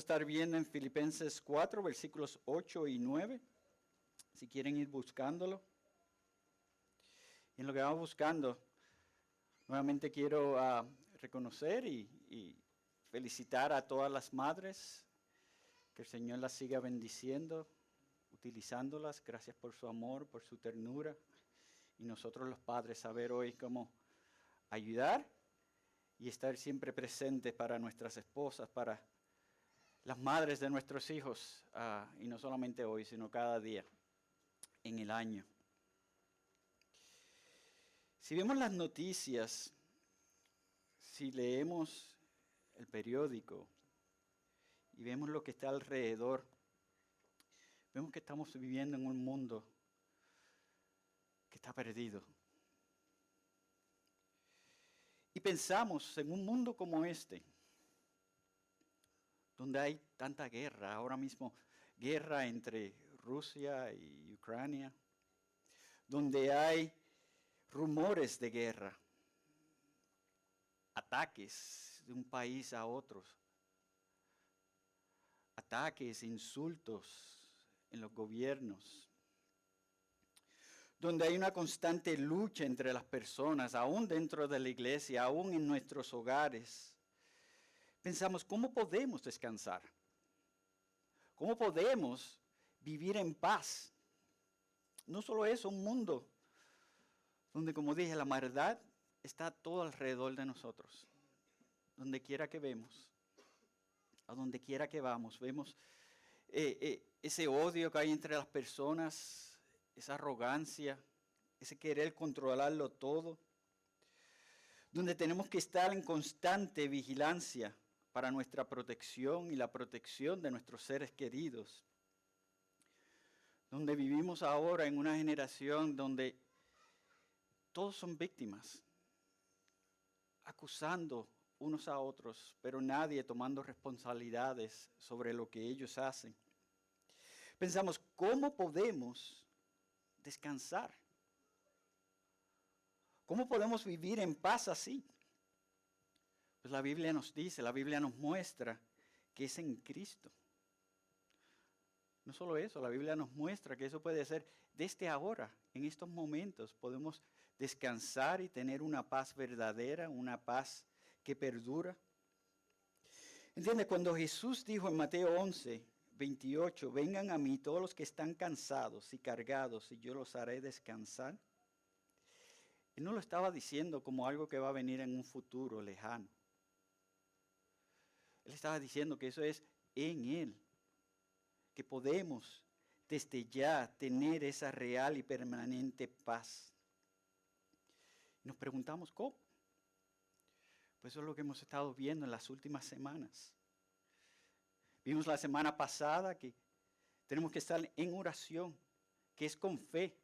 estar viendo en Filipenses 4, versículos 8 y 9, si quieren ir buscándolo. Y en lo que vamos buscando, nuevamente quiero reconocer y felicitar a todas las madres, que el Señor las siga bendiciendo, utilizándolas. Gracias por su amor, por su ternura. Y nosotros los padres saber hoy cómo ayudar y estar siempre presentes para nuestras esposas, para las madres de nuestros hijos, y no solamente hoy, sino cada día en el año. Si vemos las noticias, si leemos el periódico y vemos lo que está alrededor, vemos que estamos viviendo en un mundo que está perdido. Y pensamos en un mundo como este, donde hay tanta guerra, ahora mismo guerra entre Rusia y Ucrania, donde hay rumores de guerra, ataques de un país a otro, ataques, insultos en los gobiernos, donde hay una constante lucha entre las personas, aún dentro de la iglesia, aún en nuestros hogares. Pensamos, ¿cómo podemos descansar? ¿Cómo podemos vivir en paz? No solo eso, un mundo donde, como dije, la maldad está todo alrededor de nosotros. Donde quiera que vemos, a donde quiera que vamos, vemos ese odio que hay entre las personas, esa arrogancia, ese querer controlarlo todo. Donde tenemos que estar en constante vigilancia para nuestra protección y la protección de nuestros seres queridos. Donde vivimos ahora en una generación donde todos son víctimas, acusando unos a otros, pero nadie tomando responsabilidades sobre lo que ellos hacen. Pensamos, ¿cómo podemos descansar? ¿Cómo podemos vivir en paz así? Pues la Biblia nos dice, la Biblia nos muestra que es en Cristo. No solo eso, la Biblia nos muestra que eso puede ser desde ahora, en estos momentos, podemos descansar y tener una paz verdadera, una paz que perdura. ¿Entiendes? Cuando Jesús dijo en Mateo 11, 28, vengan a mí todos los que están cansados y cargados y yo los haré descansar. Él no lo estaba diciendo como algo que va a venir en un futuro lejano. Él estaba diciendo que eso es en Él, que podemos desde ya tener esa real y permanente paz. Nos preguntamos cómo. Pues eso es lo que hemos estado viendo en las últimas semanas. Vimos la semana pasada que tenemos que estar en oración, que es con fe,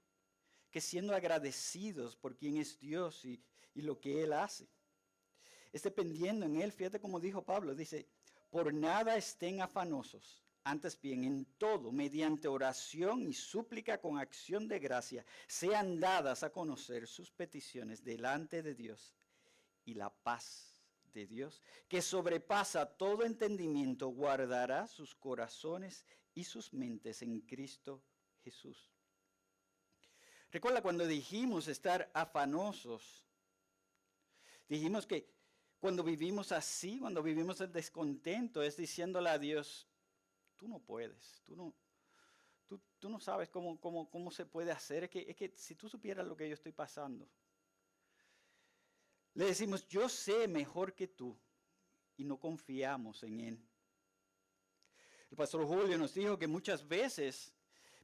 que siendo agradecidos por quién es Dios y lo que Él hace. Es dependiendo en Él, fíjate como dijo Pablo, dice, por nada estén afanosos, antes bien en todo, mediante oración y súplica con acción de gracia, sean dadas a conocer sus peticiones delante de Dios, y la paz de Dios, que sobrepasa todo entendimiento, guardará sus corazones y sus mentes en Cristo Jesús. Recuerda cuando dijimos estar afanosos, dijimos que cuando vivimos así, cuando vivimos el descontento, es diciéndole a Dios, tú no puedes, tú no sabes cómo se puede hacer, es que si tú supieras lo que yo estoy pasando. Le decimos, yo sé mejor que tú, y no confiamos en Él. El pastor Julio nos dijo que muchas veces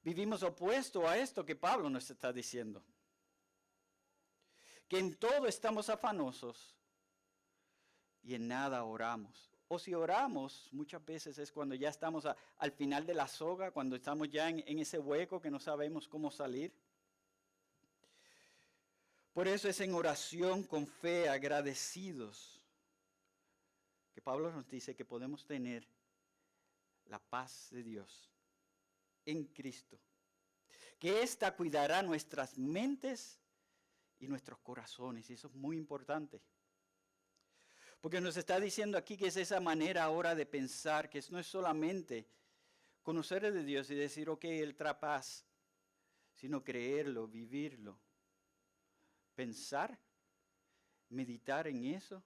vivimos opuesto a esto que Pablo nos está diciendo. Que en todo estamos afanosos y en nada oramos. O si oramos, muchas veces es cuando ya estamos al final de la soga, cuando estamos ya en ese hueco que no sabemos cómo salir. Por eso es en oración con fe, agradecidos, que Pablo nos dice que podemos tener la paz de Dios en Cristo. Que ésta cuidará nuestras mentes y nuestros corazones, y eso es muy importante. Porque nos está diciendo aquí que es esa manera ahora de pensar, que no es solamente conocer de Dios y decir, ok, Él trae paz, sino creerlo, vivirlo, pensar, meditar en eso,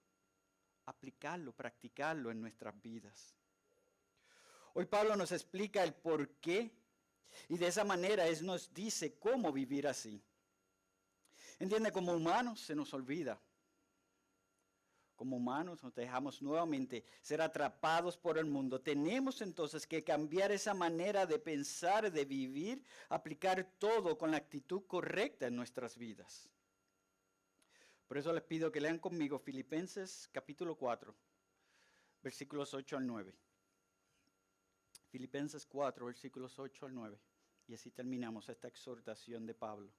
aplicarlo, practicarlo en nuestras vidas. Hoy Pablo nos explica el por qué y de esa manera Él nos dice cómo vivir así. Entiende, como humanos se nos olvida. Como humanos nos dejamos nuevamente ser atrapados por el mundo. Tenemos entonces que cambiar esa manera de pensar, de vivir, aplicar todo con la actitud correcta en nuestras vidas. Por eso les pido que lean conmigo Filipenses capítulo 4, versículos 8 al 9. Filipenses 4, versículos 8 al 9. Y así terminamos esta exhortación de Pablo.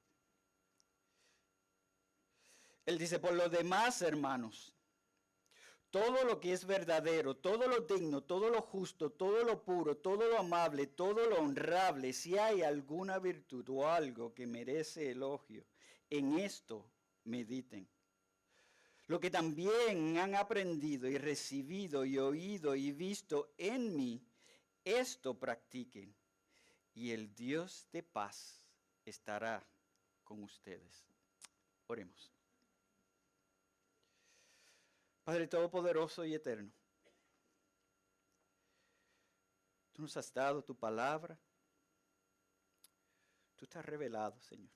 Él dice, por lo demás, hermanos, todo lo que es verdadero, todo lo digno, todo lo justo, todo lo puro, todo lo amable, todo lo honrable, si hay alguna virtud o algo que merece elogio, en esto mediten. Lo que también han aprendido y recibido y oído y visto en mí, esto practiquen, y el Dios de paz estará con ustedes. Oremos. Padre Todopoderoso y Eterno, tú nos has dado tu palabra, tú te has revelado, Señor,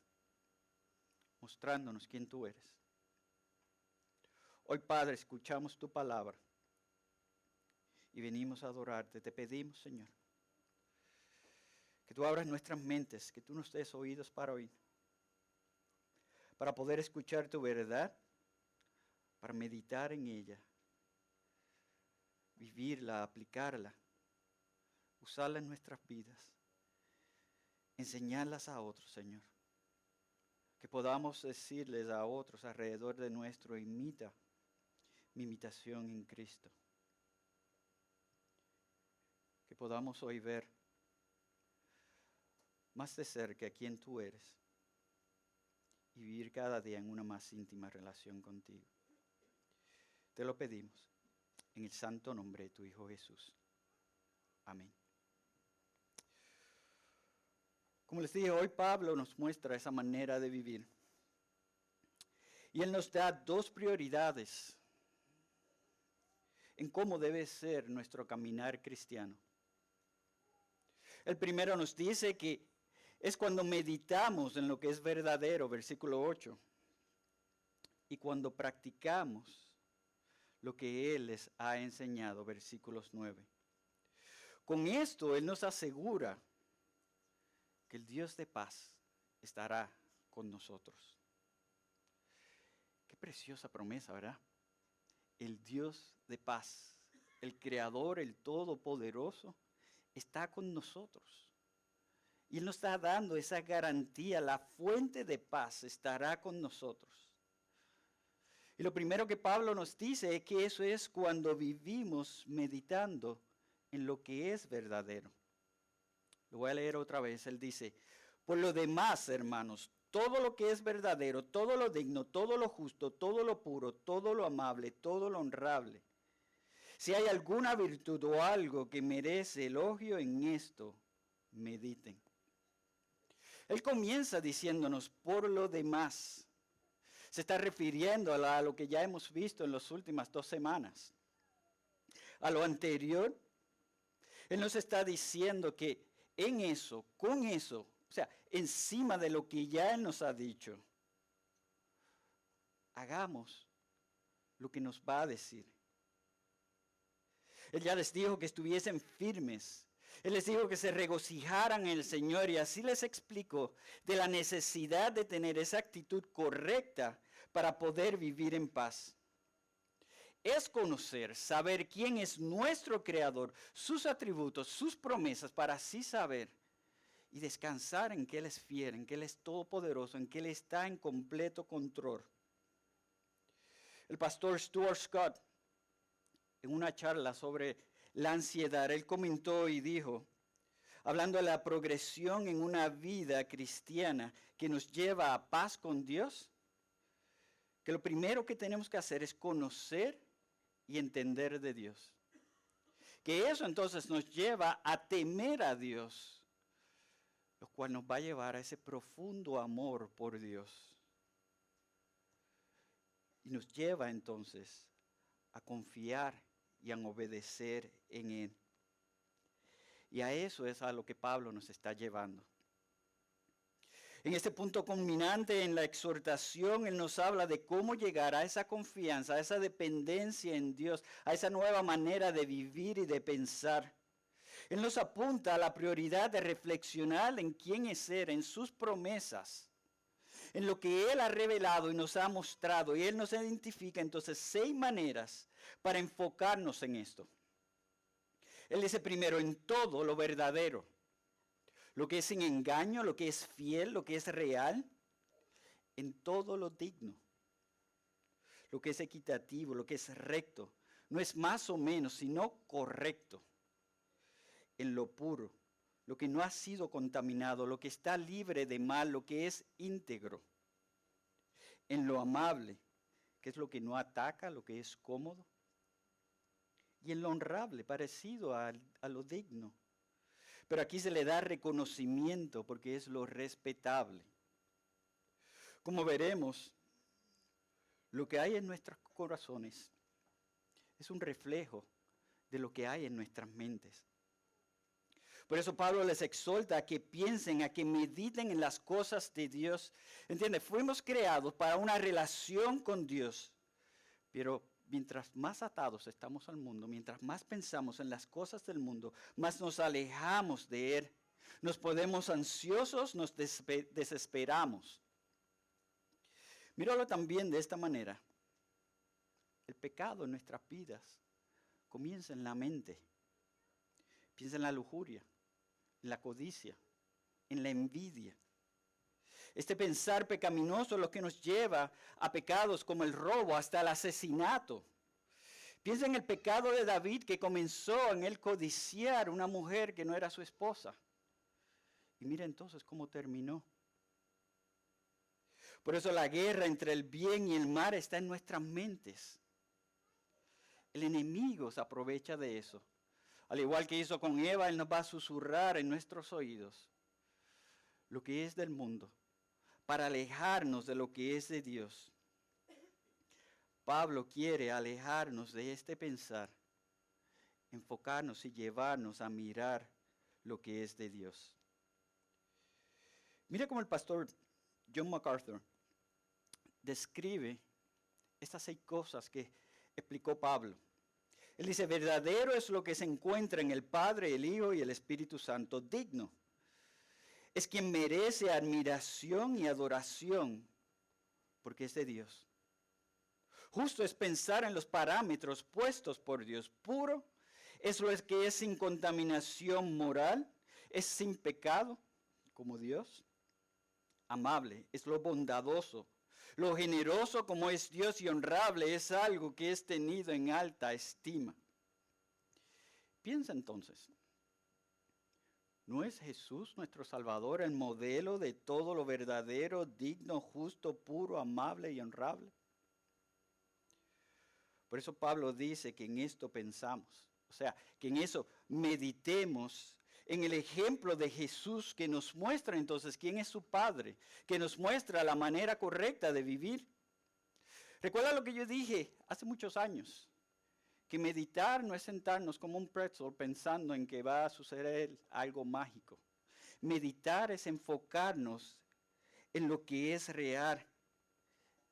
mostrándonos quién tú eres. Hoy, Padre, escuchamos tu palabra y venimos a adorarte. Te pedimos, Señor, que tú abras nuestras mentes, que tú nos des oídos para oír, para poder escuchar tu verdad, para meditar en ella, vivirla, aplicarla, usarla en nuestras vidas, enseñarlas a otros, Señor. Que podamos decirles a otros alrededor de nuestro, imita mi imitación en Cristo. Que podamos hoy ver más de cerca quién tú eres y vivir cada día en una más íntima relación contigo. Te lo pedimos en el santo nombre de tu Hijo Jesús. Amén. Como les dije, hoy Pablo nos muestra esa manera de vivir. Y él nos da dos prioridades en cómo debe ser nuestro caminar cristiano. El primero nos dice que es cuando meditamos en lo que es verdadero, versículo 8, y cuando practicamos lo que Él les ha enseñado, versículos 9. Con esto Él nos asegura que el Dios de paz estará con nosotros. Qué preciosa promesa, ¿verdad? El Dios de paz, el Creador, el Todopoderoso, está con nosotros. Y Él nos está dando esa garantía, la fuente de paz estará con nosotros. Y lo primero que Pablo nos dice es que eso es cuando vivimos meditando en lo que es verdadero. Lo voy a leer otra vez. Él dice, por lo demás, hermanos, todo lo que es verdadero, todo lo digno, todo lo justo, todo lo puro, todo lo amable, todo lo honrable. Si hay alguna virtud o algo que merece elogio, en esto mediten. Él comienza diciéndonos, por lo demás. Se está refiriendo a lo que ya hemos visto en las últimas 2 semanas. A lo anterior, Él nos está diciendo que en eso, con eso, o sea, encima de lo que ya Él nos ha dicho, hagamos lo que nos va a decir. Él ya les dijo que estuviesen firmes. Él les dijo que se regocijaran en el Señor y así les explicó de la necesidad de tener esa actitud correcta para poder vivir en paz. Es conocer, saber quién es nuestro Creador, sus atributos, sus promesas, para así saber y descansar en que Él es fiel, en que Él es todopoderoso, en que Él está en completo control. El pastor Stuart Scott, en una charla sobre la ansiedad, él comentó y dijo, hablando de la progresión en una vida cristiana que nos lleva a paz con Dios, que lo primero que tenemos que hacer es conocer y entender de Dios. Que eso entonces nos lleva a temer a Dios, lo cual nos va a llevar a ese profundo amor por Dios. Y nos lleva entonces a confiar y a obedecer en Él. Y a eso es a lo que Pablo nos está llevando. En este punto culminante en la exhortación, Él nos habla de cómo llegar a esa confianza, a esa dependencia en Dios, a esa nueva manera de vivir y de pensar. Él nos apunta a la prioridad de reflexionar en quién es Él, en sus promesas, en lo que Él ha revelado y nos ha mostrado. Y Él nos identifica entonces 6 maneras para enfocarnos en esto. Él dice primero, en todo lo verdadero. Lo que es sin engaño, lo que es fiel, lo que es real, en todo lo digno, lo que es equitativo, lo que es recto, no es más o menos, sino correcto, en lo puro, lo que no ha sido contaminado, lo que está libre de mal, lo que es íntegro, en lo amable, que es lo que no ataca, lo que es cómodo, y en lo honrable, parecido a lo digno. Pero aquí se le da reconocimiento porque es lo respetable. Como veremos, lo que hay en nuestros corazones es un reflejo de lo que hay en nuestras mentes. Por eso Pablo les exhorta a que piensen, a que mediten en las cosas de Dios. ¿Entiendes? Fuimos creados para una relación con Dios, pero mientras más atados estamos al mundo, mientras más pensamos en las cosas del mundo, más nos alejamos de Él. Nos ponemos ansiosos, nos desesperamos. Míralo también de esta manera. El pecado en nuestras vidas comienza en la mente. Piensa en la lujuria, en la codicia, en la envidia. Este pensar pecaminoso es lo que nos lleva a pecados como el robo, hasta el asesinato. Piensa en el pecado de David que comenzó en él codiciar una mujer que no era su esposa. Y mira entonces cómo terminó. Por eso la guerra entre el bien y el mal está en nuestras mentes. El enemigo se aprovecha de eso. Al igual que hizo con Eva, él nos va a susurrar en nuestros oídos lo que es del mundo, para alejarnos de lo que es de Dios. Pablo quiere alejarnos de este pensar, enfocarnos y llevarnos a mirar lo que es de Dios. Mira cómo el pastor John MacArthur describe estas 6 cosas que explicó Pablo. Él dice, verdadero es lo que se encuentra en el Padre, el Hijo y el Espíritu Santo, digno. Es quien merece admiración y adoración, porque es de Dios. Justo es pensar en los parámetros puestos por Dios. Puro es lo que es sin contaminación moral, es sin pecado, como Dios. Amable es lo bondadoso. Lo generoso como es Dios y honrable es algo que es tenido en alta estima. Piensa entonces, ¿no es Jesús nuestro Salvador el modelo de todo lo verdadero, digno, justo, puro, amable y honrable? Por eso Pablo dice que en esto pensamos, o sea, que en eso meditemos, en el ejemplo de Jesús que nos muestra entonces quién es su Padre, que nos muestra la manera correcta de vivir. Recuerda lo que yo dije hace muchos años, que meditar no es sentarnos como un pretzel pensando en que va a suceder algo mágico. Meditar es enfocarnos en lo que es real,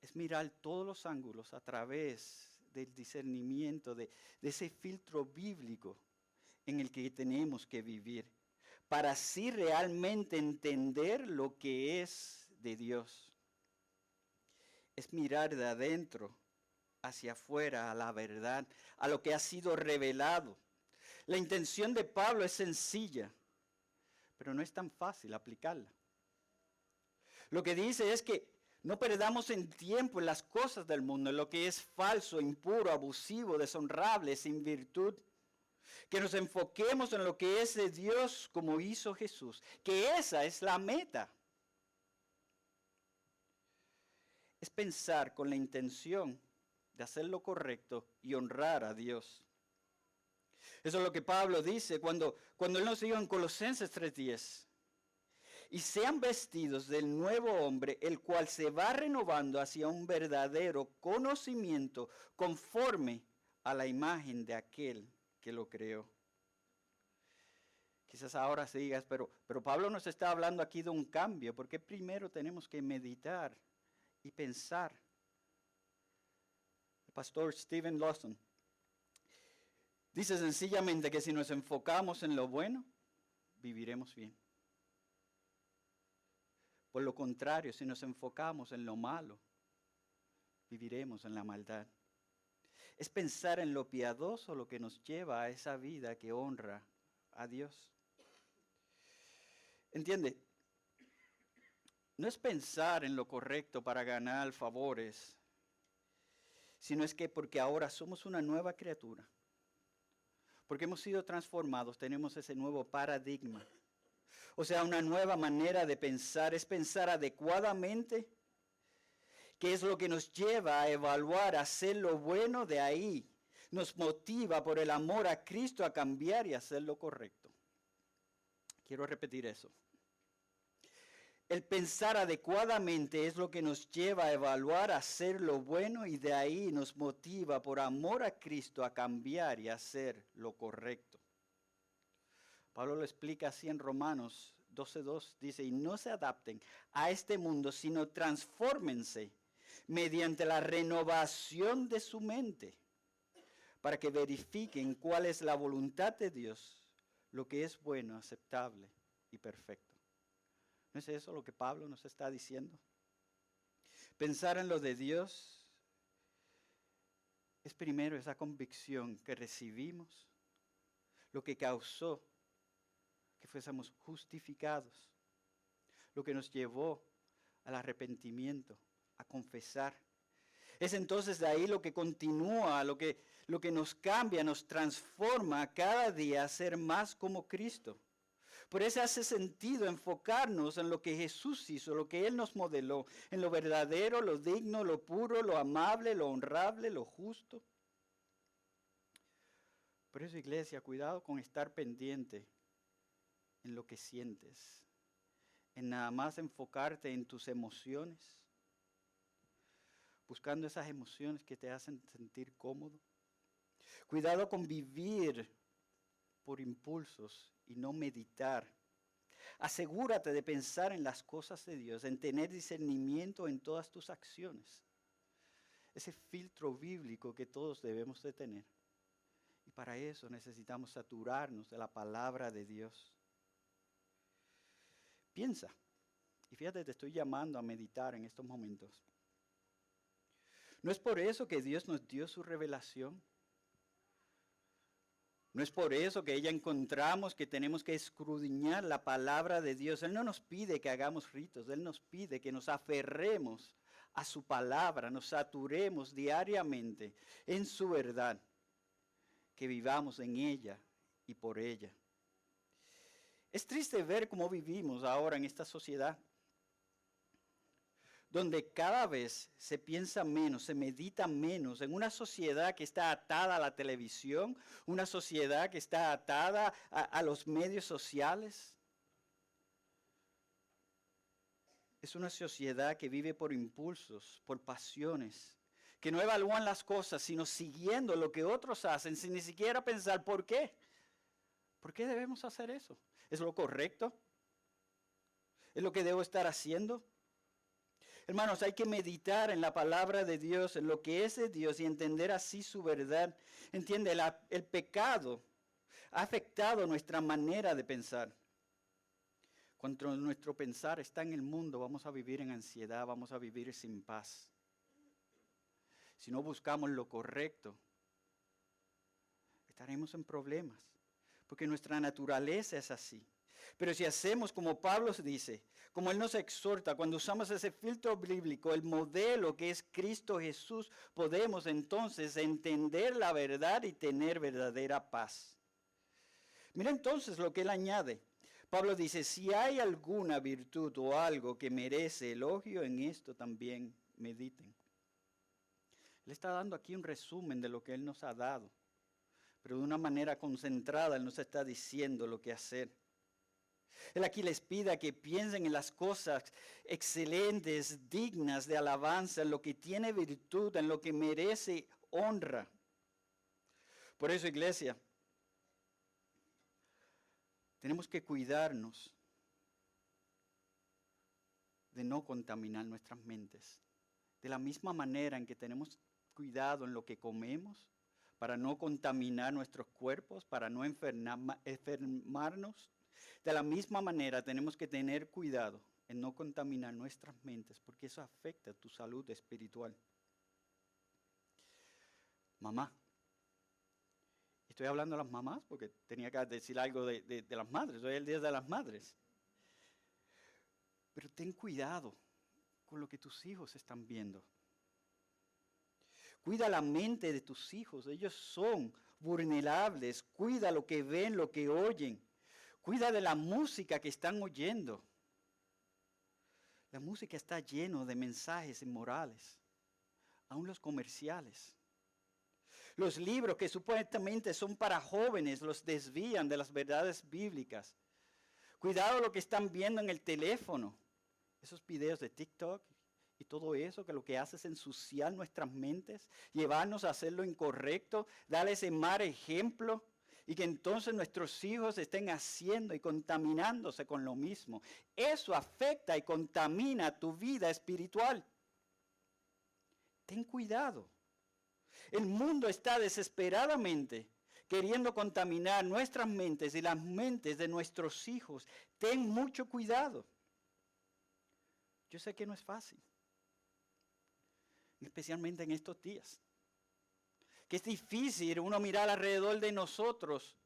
es mirar todos los ángulos a través del discernimiento, de ese filtro bíblico en el que tenemos que vivir, para así realmente entender lo que es de Dios. Es mirar de adentro hacia afuera a la verdad, a lo que ha sido revelado. La intención de Pablo es sencilla, pero no es tan fácil aplicarla. Lo que dice es que no perdamos el tiempo en las cosas del mundo, en lo que es falso, impuro, abusivo, deshonrable, sin virtud. Que nos enfoquemos en lo que es de Dios como hizo Jesús. Que esa es la meta. Es pensar con la intención de hacer lo correcto y honrar a Dios. Eso es lo que Pablo dice cuando él nos dijo en Colosenses 3:10. Y sean vestidos del nuevo hombre, el cual se va renovando hacia un verdadero conocimiento conforme a la imagen de aquel que lo creó. Quizás ahora sigas, pero Pablo nos está hablando aquí de un cambio, porque primero tenemos que meditar y pensar. El pastor Stephen Lawson dice sencillamente que si nos enfocamos en lo bueno, viviremos bien. Por lo contrario, si nos enfocamos en lo malo, viviremos en la maldad. Es pensar en lo piadoso lo que nos lleva a esa vida que honra a Dios. ¿Entiende? No es pensar en lo correcto para ganar favores, sino es que porque ahora somos una nueva criatura, porque hemos sido transformados, tenemos ese nuevo paradigma. O sea, una nueva manera de pensar, es pensar adecuadamente, que es lo que nos lleva a evaluar, a hacer lo bueno de ahí. Nos motiva por el amor a Cristo a cambiar y hacer lo correcto. Quiero repetir eso. El pensar adecuadamente es lo que nos lleva a evaluar, a hacer lo bueno y de ahí nos motiva por amor a Cristo a cambiar y hacer lo correcto. Pablo lo explica así en Romanos 12:2, dice, y no se adapten a este mundo, sino transfórmense mediante la renovación de su mente, para que verifiquen cuál es la voluntad de Dios, lo que es bueno, aceptable y perfecto. ¿No es eso lo que Pablo nos está diciendo? Pensar en lo de Dios es primero esa convicción que recibimos, lo que causó que fuésemos justificados, lo que nos llevó al arrepentimiento, a confesar. Es entonces de ahí lo que continúa, lo que nos cambia, nos transforma cada día a ser más como Cristo. Por eso hace sentido enfocarnos en lo que Jesús hizo, lo que Él nos modeló, en lo verdadero, lo digno, lo puro, lo amable, lo honrable, lo justo. Por eso, iglesia, cuidado con estar pendiente en lo que sientes, en nada más enfocarte en tus emociones, buscando esas emociones que te hacen sentir cómodo. Cuidado con vivir por impulsos y no meditar. Asegúrate de pensar en las cosas de Dios, en tener discernimiento en todas tus acciones. Ese filtro bíblico que todos debemos de tener. Y para eso necesitamos saturarnos de la palabra de Dios. Piensa, y fíjate, te estoy llamando a meditar en estos momentos. ¿No es por eso que Dios nos dio su revelación? ¿No es por eso que ya encontramos que tenemos que escudriñar la palabra de Dios? Él no nos pide que hagamos ritos, Él nos pide que nos aferremos a su palabra, nos saturemos diariamente en su verdad, que vivamos en ella y por ella. Es triste ver cómo vivimos ahora en esta sociedad, donde cada vez se piensa menos, se medita menos, en una sociedad que está atada a la televisión, una sociedad que está atada a los medios sociales. Es una sociedad que vive por impulsos, por pasiones, que no evalúan las cosas, sino siguiendo lo que otros hacen, sin ni siquiera pensar por qué. ¿Por qué debemos hacer eso? ¿Es lo correcto? ¿Es lo que debo estar haciendo? Hermanos, hay que meditar en la palabra de Dios, en lo que es de Dios y entender así su verdad. Entiende, el pecado ha afectado nuestra manera de pensar. Cuando nuestro pensar está en el mundo, vamos a vivir en ansiedad, vamos a vivir sin paz. Si no buscamos lo correcto, estaremos en problemas, porque nuestra naturaleza es así. Pero si hacemos como Pablo dice, como él nos exhorta, cuando usamos ese filtro bíblico, el modelo que es Cristo Jesús, podemos entonces entender la verdad y tener verdadera paz. Mira entonces lo que él añade. Pablo dice, si hay alguna virtud o algo que merece elogio, en esto también mediten. Él está dando aquí un resumen de lo que Él nos ha dado, pero de una manera concentrada Él nos está diciendo lo que hacer. Él aquí les pide que piensen en las cosas excelentes, dignas de alabanza, en lo que tiene virtud, en lo que merece honra. Por eso, iglesia, tenemos que cuidarnos de no contaminar nuestras mentes. De la misma manera en que tenemos cuidado en lo que comemos, para no contaminar nuestros cuerpos, para no enfermarnos, de la misma manera tenemos que tener cuidado en no contaminar nuestras mentes, porque eso afecta a tu salud espiritual. Mamá. Estoy hablando de las mamás porque tenía que decir algo de las madres. Hoy es el Día de las Madres. Pero ten cuidado con lo que tus hijos están viendo. Cuida la mente de tus hijos. Ellos son vulnerables. Cuida lo que ven, lo que oyen. Cuida de la música que están oyendo. La música está llena de mensajes inmorales. Aún los comerciales. Los libros que supuestamente son para jóvenes los desvían de las verdades bíblicas. Cuidado lo que están viendo en el teléfono. Esos videos de TikTok y todo eso que lo que hace es ensuciar nuestras mentes, llevarnos a hacer lo incorrecto, darles ese mal ejemplo y que entonces nuestros hijos estén haciendo y contaminándose con lo mismo. Eso afecta y contamina tu vida espiritual. Ten cuidado. El mundo está desesperadamente queriendo contaminar nuestras mentes y las mentes de nuestros hijos. Ten mucho cuidado. Yo sé que no es fácil, especialmente en estos días. Que es difícil uno mirar alrededor de nosotros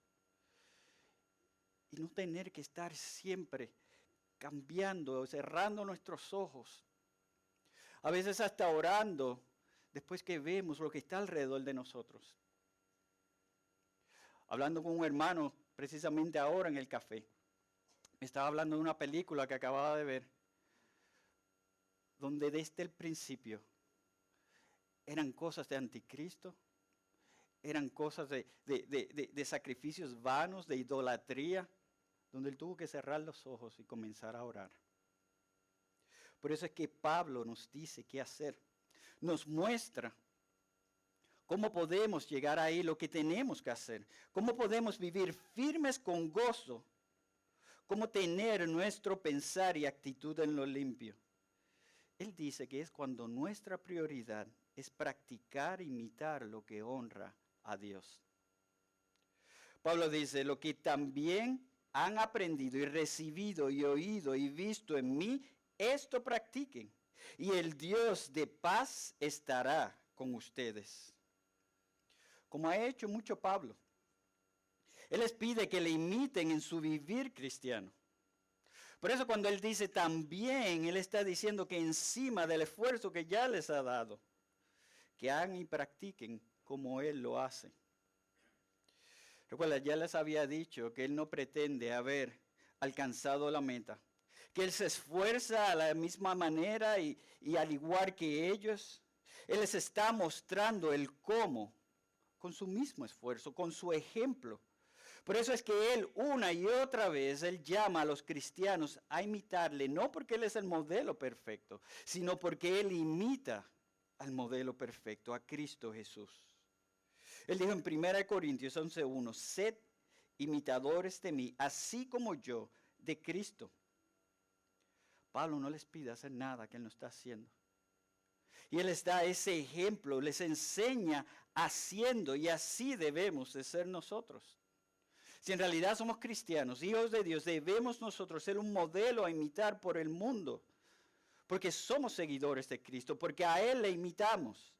y no tener que estar siempre cambiando, cerrando nuestros ojos. A veces hasta orando después que vemos lo que está alrededor de nosotros. Hablando con un hermano precisamente ahora en el café, me estaba hablando de una película que acababa de ver, donde desde el principio eran cosas de anticristo, eran cosas de sacrificios vanos, de idolatría, donde él tuvo que cerrar los ojos y comenzar a orar. Por eso es que Pablo nos dice qué hacer. Nos muestra cómo podemos llegar ahí, lo que tenemos que hacer, cómo podemos vivir firmes con gozo, cómo tener nuestro pensar y actitud en lo limpio. Él dice que es cuando nuestra prioridad es practicar e imitar lo que honra a Dios. Pablo dice, lo que también han aprendido y recibido y oído y visto en mí, esto practiquen. Y el Dios de paz estará con ustedes. Como ha hecho mucho Pablo. Él les pide que le imiten en su vivir cristiano. Por eso cuando él dice también, él está diciendo que encima del esfuerzo que ya les ha dado, que hagan y practiquen como él lo hace. Recuerda, ya les había dicho que él no pretende haber alcanzado la meta, que él se esfuerza a la misma manera y al igual que ellos, él les está mostrando el cómo, con su mismo esfuerzo, con su ejemplo. Por eso es que él una y otra vez, él llama a los cristianos a imitarle, no porque él es el modelo perfecto, sino porque él imita al modelo perfecto, a Cristo Jesús. Él dijo en 1 Corintios 11:1, sed imitadores de mí, así como yo de Cristo. Pablo no les pide hacer nada que él no está haciendo. Y él les da ese ejemplo, les enseña haciendo, y así debemos de ser nosotros. Si en realidad somos cristianos, hijos de Dios, debemos nosotros ser un modelo a imitar por el mundo. Porque somos seguidores de Cristo, porque a Él le imitamos.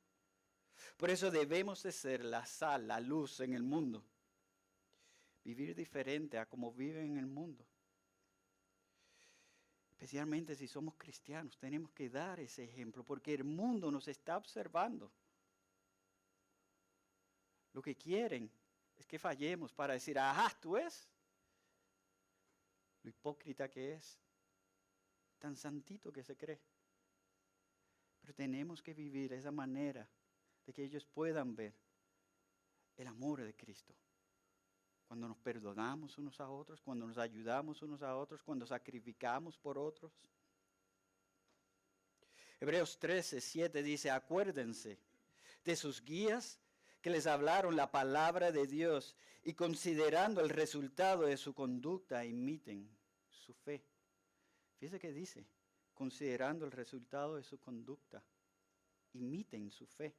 Por eso debemos de ser la sal, la luz en el mundo. Vivir diferente a como viven en el mundo. Especialmente si somos cristianos, tenemos que dar ese ejemplo, porque el mundo nos está observando. Lo que quieren es que fallemos para decir, ajá, tú ves lo hipócrita que es, tan santito que se cree. Pero tenemos que vivir de esa manera de que ellos puedan ver el amor de Cristo. Cuando nos perdonamos unos a otros, cuando nos ayudamos unos a otros, cuando sacrificamos por otros. Hebreos 13:7 dice, acuérdense de sus guías que les hablaron la palabra de Dios y considerando el resultado de su conducta, imiten su fe. Fíjense que dice, considerando el resultado de su conducta, imiten su fe.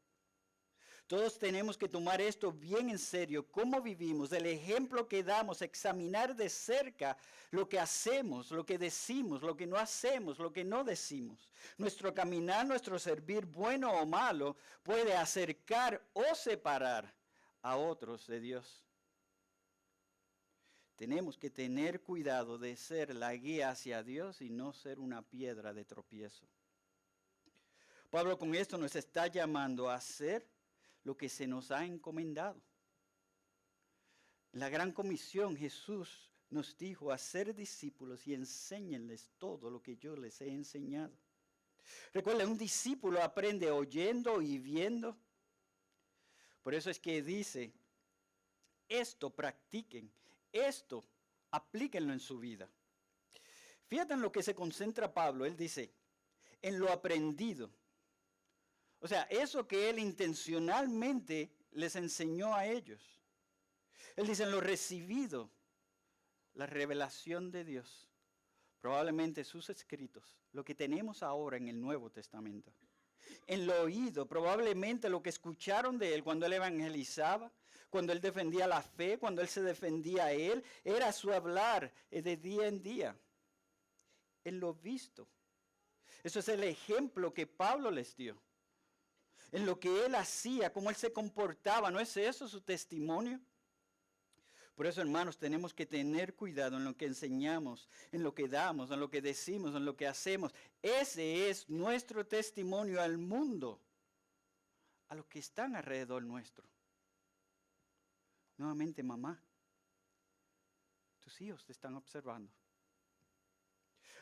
Todos tenemos que tomar esto bien en serio, cómo vivimos, el ejemplo que damos, examinar de cerca lo que hacemos, lo que decimos, lo que no hacemos, lo que no decimos. Nuestro caminar, nuestro servir, bueno o malo, puede acercar o separar a otros de Dios. Tenemos que tener cuidado de ser la guía hacia Dios y no ser una piedra de tropiezo. Pablo con esto nos está llamando a hacer lo que se nos ha encomendado. En la gran comisión Jesús nos dijo, hacer discípulos y enséñenles todo lo que yo les he enseñado. Recuerda, un discípulo aprende oyendo y viendo. Por eso es que dice, esto practiquen, esto aplíquenlo en su vida. Fíjate en lo que se concentra Pablo, él dice, en lo aprendido. O sea, eso que él intencionalmente les enseñó a ellos. Él dice, en lo recibido, la revelación de Dios, probablemente sus escritos, lo que tenemos ahora en el Nuevo Testamento. En lo oído, probablemente lo que escucharon de él cuando él evangelizaba, cuando él defendía la fe, cuando él se defendía a él, era su hablar de día en día. En lo visto. Eso es el ejemplo que Pablo les dio. En lo que él hacía, cómo él se comportaba, ¿no es eso su testimonio? Por eso, hermanos, tenemos que tener cuidado en lo que enseñamos, en lo que damos, en lo que decimos, en lo que hacemos. Ese es nuestro testimonio al mundo, a los que están alrededor nuestro. Nuevamente, mamá, tus hijos te están observando.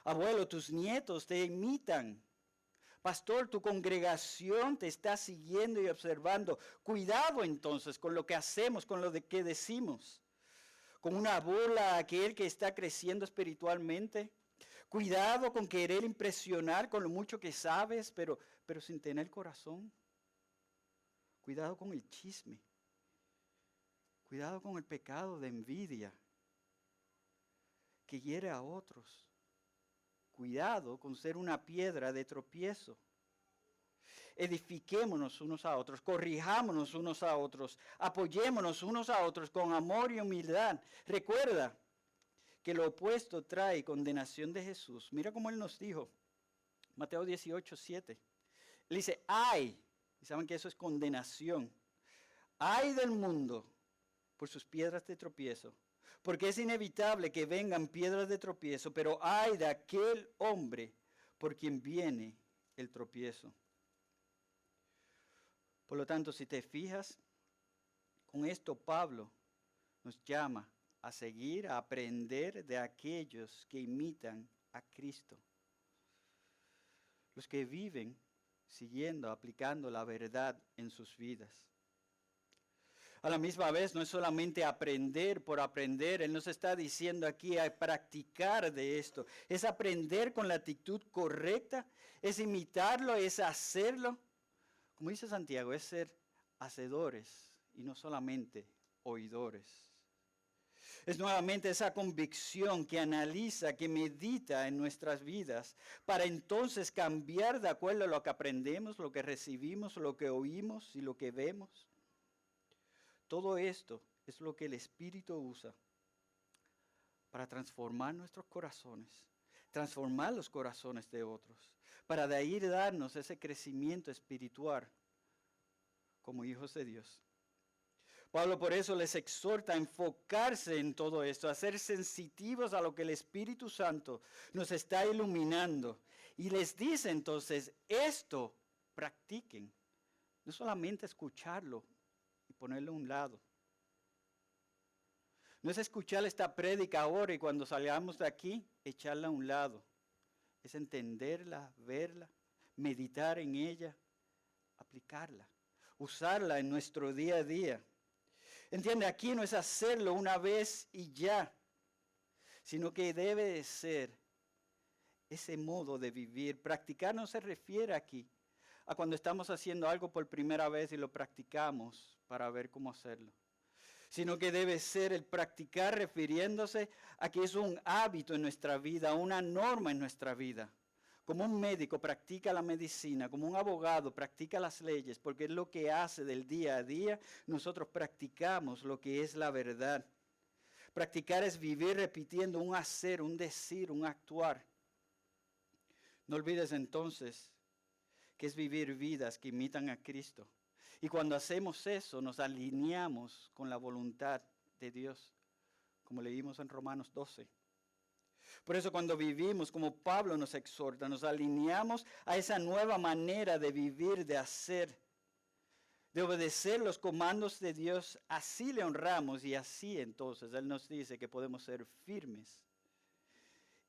Abuelo, tus nietos te imitan. Pastor, tu congregación te está siguiendo y observando. Cuidado entonces con lo que hacemos, con lo que decimos. Con una burla a aquel que está creciendo espiritualmente. Cuidado con querer impresionar con lo mucho que sabes, pero sin tener corazón. Cuidado con el chisme. Cuidado con el pecado de envidia que hiere a otros. Cuidado con ser una piedra de tropiezo. Edifiquémonos unos a otros, corrijámonos unos a otros, apoyémonos unos a otros con amor y humildad. Recuerda que lo opuesto trae condenación de Jesús. Mira cómo Él nos dijo, Mateo 18:7. Él dice, ay, y saben que eso es condenación. Ay del mundo por sus piedras de tropiezo. Porque es inevitable que vengan piedras de tropiezo, pero ay de aquel hombre por quien viene el tropiezo. Por lo tanto, si te fijas, con esto Pablo nos llama a seguir, a aprender de aquellos que imitan a Cristo. Los que viven siguiendo, aplicando la verdad en sus vidas. A la misma vez, no es solamente aprender por aprender, Él nos está diciendo aquí a practicar de esto. Es aprender con la actitud correcta, es imitarlo, es hacerlo. Como dice Santiago, es ser hacedores y no solamente oidores. Es nuevamente esa convicción que analiza, que medita en nuestras vidas, para entonces cambiar de acuerdo a lo que aprendemos, lo que recibimos, lo que oímos y lo que vemos. Todo esto es lo que el Espíritu usa para transformar nuestros corazones, transformar los corazones de otros, para de ahí darnos ese crecimiento espiritual como hijos de Dios. Pablo por eso les exhorta a enfocarse en todo esto, a ser sensitivos a lo que el Espíritu Santo nos está iluminando. Y les dice entonces, esto practiquen, no solamente escucharlo, ponerlo a un lado. No es escuchar esta prédica ahora y cuando salgamos de aquí, echarla a un lado. Es entenderla, verla, meditar en ella, aplicarla. usarla en nuestro día a día. Entiende, aquí no es hacerlo una vez y ya, sino que debe de ser ese modo de vivir. Practicar no se refiere aquí a cuando estamos haciendo algo por primera vez y lo practicamos para ver cómo hacerlo, sino que debe ser el practicar refiriéndose a que es un hábito en nuestra vida, una norma en nuestra vida. Como un médico practica la medicina, como un abogado practica las leyes, porque es lo que hace del día a día, nosotros practicamos lo que es la verdad. Practicar es vivir repitiendo un hacer, un decir, un actuar. No olvides entonces que es vivir vidas que imitan a Cristo. Y cuando hacemos eso, nos alineamos con la voluntad de Dios, como leímos en Romanos 12. Por eso cuando vivimos, como Pablo nos exhorta, nos alineamos a esa nueva manera de vivir, de hacer, de obedecer los comandos de Dios. Así le honramos y así entonces Él nos dice que podemos ser firmes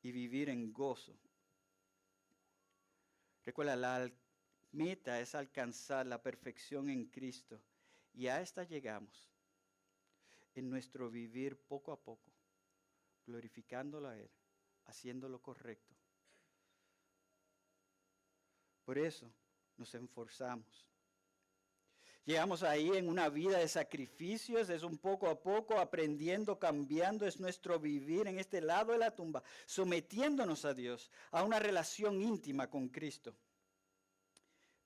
y vivir en gozo. Recuerda, la meta es alcanzar la perfección en Cristo y a esta llegamos en nuestro vivir poco a poco, glorificándolo a Él, haciendo lo correcto. Por eso nos esforzamos. Llegamos ahí en una vida de sacrificios, es un poco a poco aprendiendo, cambiando, es nuestro vivir en este lado de la tumba, sometiéndonos a Dios, a una relación íntima con Cristo.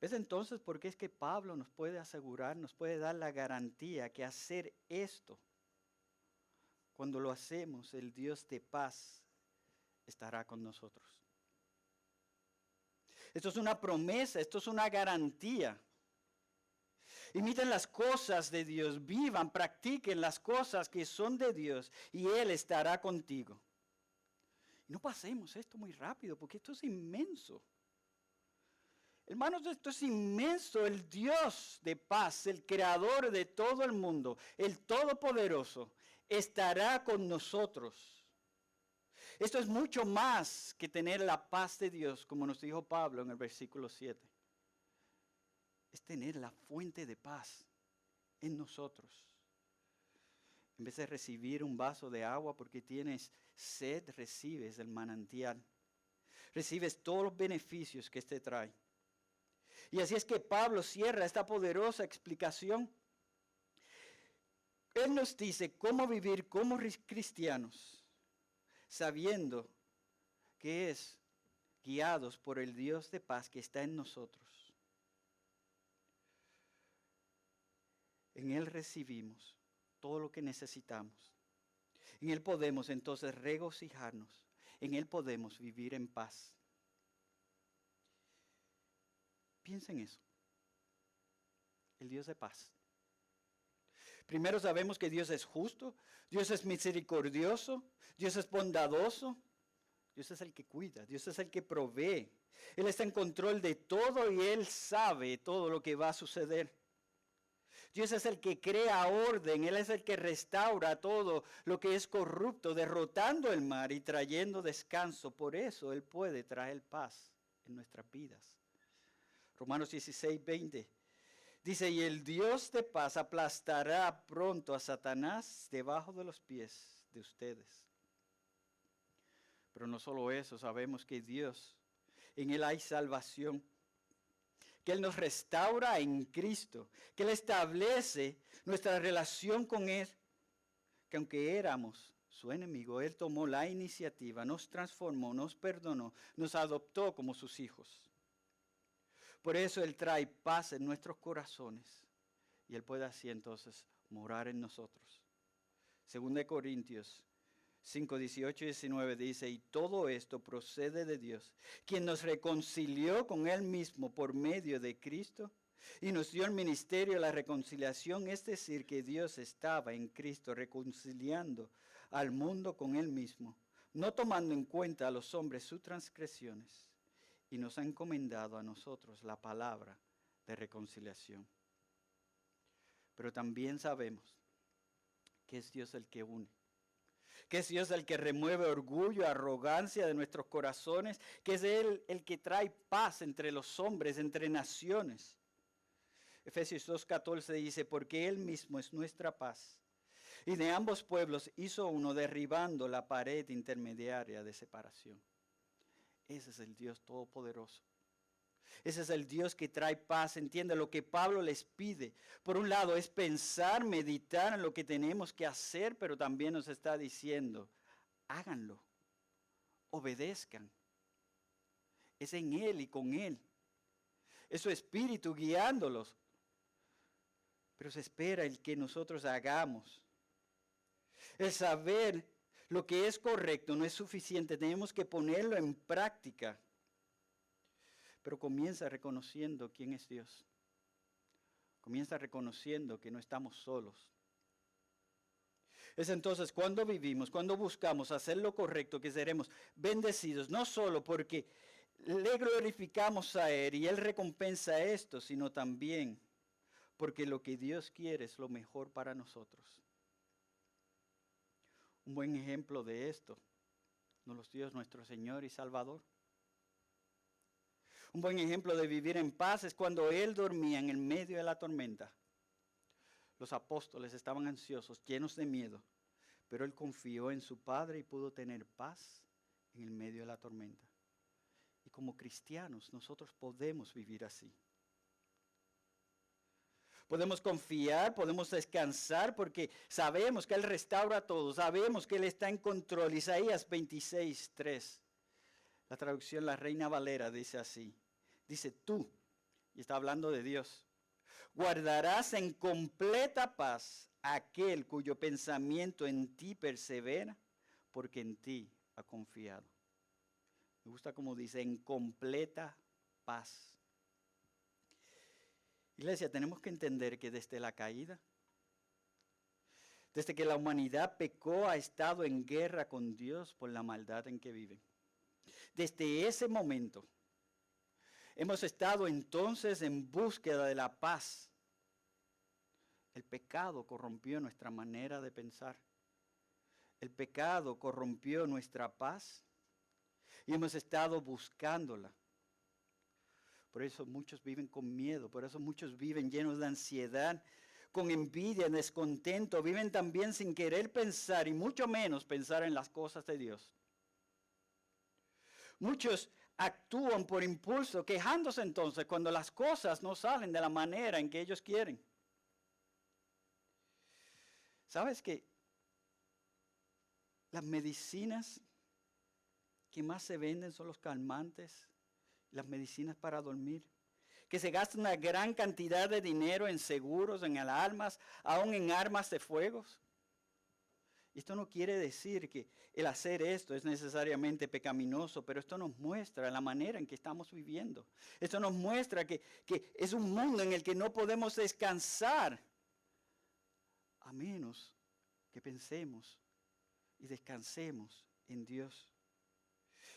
¿Ves entonces por qué es que Pablo nos puede asegurar, nos puede dar la garantía que hacer esto, cuando lo hacemos, el Dios de paz estará con nosotros? Esto es una promesa, esto es una garantía. Imiten las cosas de Dios, vivan, practiquen las cosas que son de Dios y Él estará contigo. Y no pasemos esto muy rápido porque esto es inmenso. Hermanos, esto es inmenso. El Dios de paz, el creador de todo el mundo, el todopoderoso, estará con nosotros. Esto es mucho más que tener la paz de Dios, como nos dijo Pablo en el versículo 7. Es tener la fuente de paz en nosotros. En vez de recibir un vaso de agua porque tienes sed, recibes el manantial. Recibes todos los beneficios que este trae. Y así es que Pablo cierra esta poderosa explicación. Él nos dice cómo vivir como cristianos, sabiendo que es guiados por el Dios de paz que está en nosotros. En Él recibimos todo lo que necesitamos. En Él podemos entonces regocijarnos. En Él podemos vivir en paz. Piensa en eso. El Dios de paz. Primero sabemos que Dios es justo, Dios es misericordioso, Dios es bondadoso. Dios es el que cuida, Dios es el que provee. Él está en control de todo y Él sabe todo lo que va a suceder. Dios es el que crea orden, Él es el que restaura todo lo que es corrupto, derrotando el mal y trayendo descanso. Por eso Él puede traer paz en nuestras vidas. Romanos 16, 20 dice, y el Dios de paz aplastará pronto a Satanás debajo de los pies de ustedes. Pero no solo eso, sabemos que Dios, en Él hay salvación, que Él nos restaura en Cristo, que Él establece nuestra relación con Él, que aunque éramos su enemigo, Él tomó la iniciativa, nos transformó, nos perdonó, nos adoptó como sus hijos. Por eso Él trae paz en nuestros corazones y Él puede así entonces morar en nosotros. 2 Corintios 5, 18 y 19 dice, y todo esto procede de Dios, quien nos reconcilió con Él mismo por medio de Cristo y nos dio el ministerio de la reconciliación, es decir, que Dios estaba en Cristo reconciliando al mundo con Él mismo, no tomando en cuenta a los hombres sus transgresiones, y nos ha encomendado a nosotros la palabra de reconciliación. Pero también sabemos que es Dios el que une. Que es Dios el que remueve orgullo, arrogancia de nuestros corazones, que es Él el que trae paz entre los hombres, entre naciones. Efesios 2:14 dice, porque Él mismo es nuestra paz. Y de ambos pueblos hizo uno, derribando la pared intermediaria de separación. Ese es el Dios todopoderoso. Ese es el Dios que trae paz. Entiende lo que Pablo les pide. Por un lado es pensar, meditar en lo que tenemos que hacer, pero también nos está diciendo, háganlo, obedezcan. Es en Él y con Él. Es su Espíritu guiándolos. Pero se espera el que nosotros hagamos. El saber lo que es correcto no es suficiente. Tenemos que ponerlo en práctica. Pero comienza reconociendo quién es Dios. Comienza reconociendo que no estamos solos. Es entonces cuando vivimos, cuando buscamos hacer lo correcto, que seremos bendecidos, no solo porque le glorificamos a Él y Él recompensa esto, sino también porque lo que Dios quiere es lo mejor para nosotros. Un buen ejemplo de esto nos lo dio nuestro Señor y Salvador. Un buen ejemplo de vivir en paz es cuando Él dormía en el medio de la tormenta. Los apóstoles estaban ansiosos, llenos de miedo, pero Él confió en su Padre y pudo tener paz en el medio de la tormenta. Y como cristianos nosotros podemos vivir así. Podemos confiar, podemos descansar porque sabemos que Él restaura todo, sabemos que Él está en control. Isaías 26:3, la traducción La Reina Valera dice así, dice tú, y está hablando de Dios, guardarás en completa paz aquel cuyo pensamiento en ti persevera, porque en ti ha confiado. Me gusta como dice, en completa paz. Iglesia, tenemos que entender que desde la caída, desde que la humanidad pecó, ha estado en guerra con Dios por la maldad en que viven. Desde ese momento, hemos estado entonces en búsqueda de la paz. El pecado corrompió nuestra manera de pensar. El pecado corrompió nuestra paz y hemos estado buscándola. Por eso muchos viven con miedo, por eso muchos viven llenos de ansiedad, con envidia, descontento, viven también sin querer pensar y mucho menos pensar en las cosas de Dios. Muchos actúan por impulso, quejándose entonces cuando las cosas no salen de la manera en que ellos quieren. ¿Sabes que las medicinas que más se venden son los calmantes, las medicinas para dormir? Que se gasta una gran cantidad de dinero en seguros, en alarmas, aún en armas de fuego. Esto no quiere decir que el hacer esto es necesariamente pecaminoso, pero esto nos muestra la manera en que estamos viviendo. Esto nos muestra que es un mundo en el que no podemos descansar, a menos que pensemos y descansemos en Dios.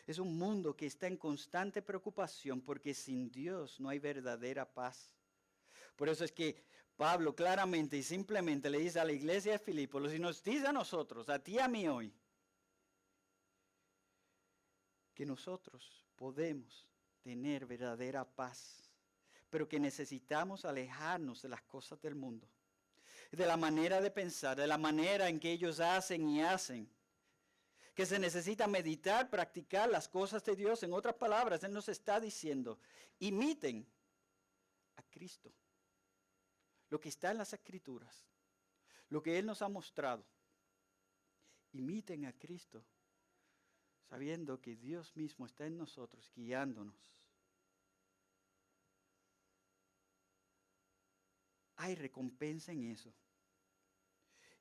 Es un mundo que está en constante preocupación porque sin Dios no hay verdadera paz. Por eso es que Pablo claramente y simplemente le dice a la iglesia de Filipos, y nos dice a nosotros, a ti y a mí hoy, que nosotros podemos tener verdadera paz, pero que necesitamos alejarnos de las cosas del mundo, de la manera de pensar, de la manera en que ellos hacen y hacen. Que se necesita meditar, practicar las cosas de Dios. En otras palabras, Él nos está diciendo, imiten a Cristo. Lo que está en las Escrituras, lo que Él nos ha mostrado. Imiten a Cristo, sabiendo que Dios mismo está en nosotros, guiándonos. Hay recompensa en eso.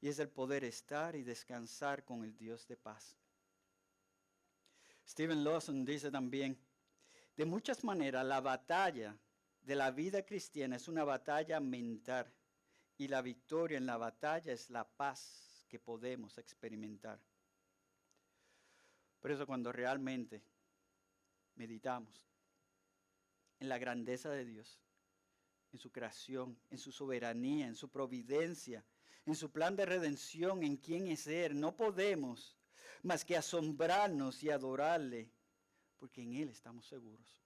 Y es el poder estar y descansar con el Dios de paz. Stephen Lawson dice también, de muchas maneras la batalla de la vida cristiana es una batalla mental y la victoria en la batalla es la paz que podemos experimentar. Por eso cuando realmente meditamos en la grandeza de Dios, en su creación, en su soberanía, en su providencia, en su plan de redención, en quién es Él, no podemos más que asombrarnos y adorarle, porque en Él estamos seguros.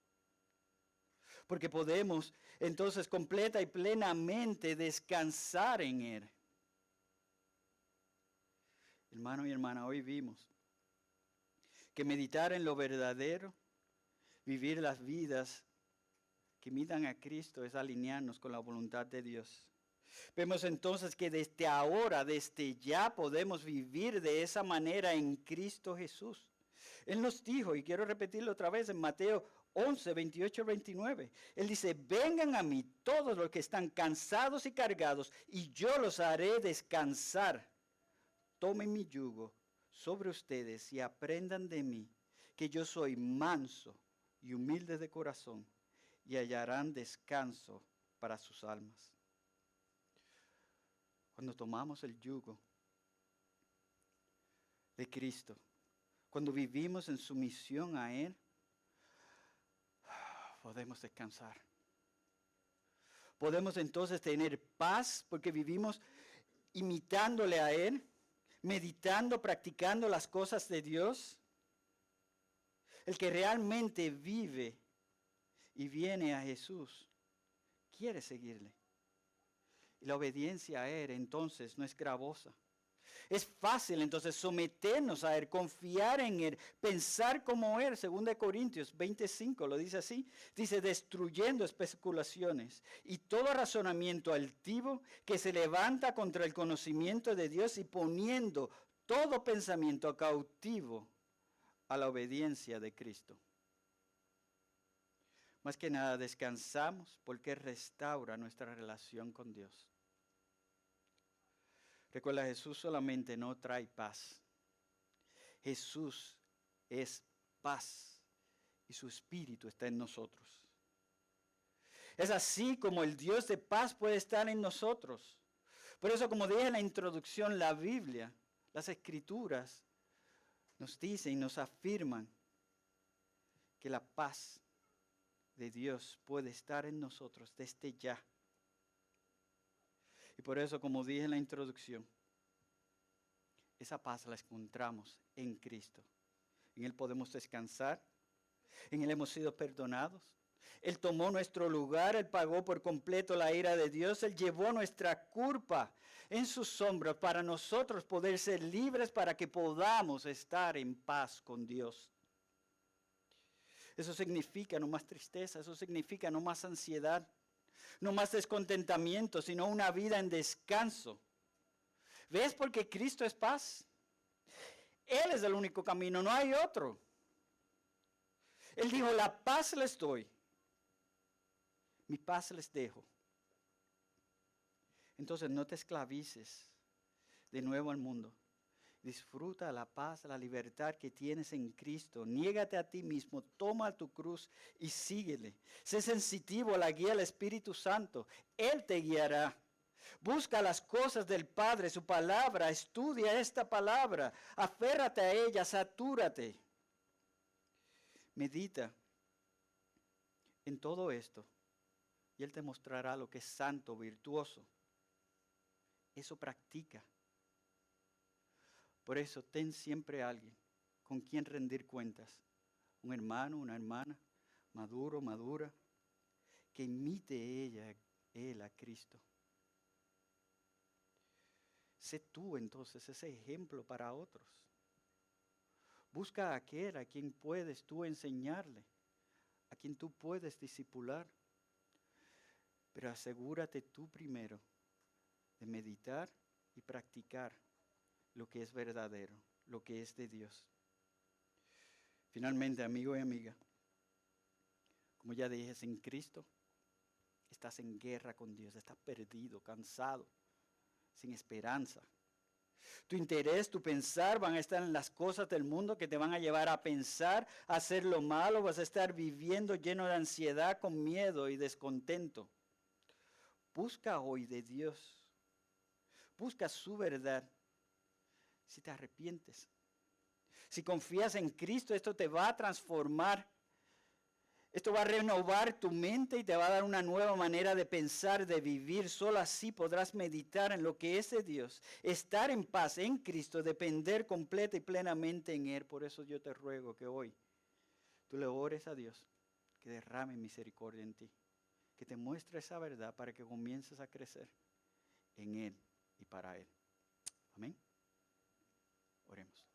porque podemos entonces completa y plenamente descansar en Él. Hermano y hermana, hoy vimos que meditar en lo verdadero, vivir las vidas que imitan a Cristo, es alinearnos con la voluntad de Dios. Vemos entonces que desde ahora, desde ya, podemos vivir de esa manera en Cristo Jesús. Él nos dijo, y quiero repetirlo otra vez en Mateo 11, 28, 29. Él dice, vengan a mí todos los que están cansados y cargados, y yo los haré descansar. Tomen mi yugo sobre ustedes y aprendan de mí, que yo soy manso y humilde de corazón, y hallarán descanso para sus almas. Cuando tomamos el yugo de Cristo, cuando vivimos en sumisión a Él, podemos descansar. Podemos entonces tener paz porque vivimos imitándole a Él, meditando, practicando las cosas de Dios. El que realmente vive y viene a Jesús quiere seguirle. Y la obediencia a Él entonces no es gravosa. Es fácil entonces someternos a Él, confiar en Él, pensar como Él. 2 Corintios 25 lo dice así. Dice, destruyendo especulaciones y todo razonamiento altivo que se levanta contra el conocimiento de Dios y poniendo todo pensamiento cautivo a la obediencia de Cristo. Más que nada descansamos porque restaura nuestra relación con Dios. Recuerda, Jesús solamente no trae paz. Jesús es paz y su espíritu está en nosotros. Es así como el Dios de paz puede estar en nosotros. Por eso, como dije en la introducción, la Biblia, las Escrituras, nos dicen y nos afirman que la paz de Dios puede estar en nosotros desde ya. Y por eso, como dije en la introducción, esa paz la encontramos en Cristo. En Él podemos descansar, en Él hemos sido perdonados. Él tomó nuestro lugar, Él pagó por completo la ira de Dios, Él llevó nuestra culpa en sus hombros para nosotros poder ser libres, para que podamos estar en paz con Dios. Eso significa no más tristeza, eso significa no más ansiedad, no más descontentamiento, sino una vida en descanso. ¿Ves? Porque Cristo es paz. Él es el único camino, no hay otro. Él dijo, la paz les doy, mi paz les dejo. Entonces no te esclavices de nuevo al mundo. Disfruta la paz, la libertad que tienes en Cristo. Niégate a ti mismo, toma tu cruz y síguele. Sé sensitivo a la guía del Espíritu Santo. Él te guiará. Busca las cosas del Padre, su palabra, estudia esta palabra, aférrate a ella, satúrate. Medita en todo esto y Él te mostrará lo que es santo, virtuoso. Eso practica. Por eso ten siempre a alguien con quien rendir cuentas. Un hermano, una hermana, maduro, madura, que imite él a Cristo. Sé tú entonces ese ejemplo para otros. Busca a aquel a quien puedes tú enseñarle, a quien tú puedes discipular. Pero asegúrate tú primero de meditar y practicar lo que es verdadero, lo que es de Dios. Finalmente, amigo y amiga, como ya dije, sin Cristo estás en guerra con Dios, estás perdido, cansado, sin esperanza. Tu interés, tu pensar van a estar en las cosas del mundo que te van a llevar a pensar, a hacer lo malo, vas a estar viviendo lleno de ansiedad, con miedo y descontento. Busca hoy de Dios, busca su verdad. Si te arrepientes, si confías en Cristo, esto te va a transformar. Esto va a renovar tu mente y te va a dar una nueva manera de pensar, de vivir. Solo así podrás meditar en lo que es de Dios, estar en paz en Cristo, depender completa y plenamente en Él. Por eso yo te ruego que hoy tú le ores a Dios, que derrame misericordia en ti, que te muestre esa verdad para que comiences a crecer en Él y para Él. Amén. Oremos.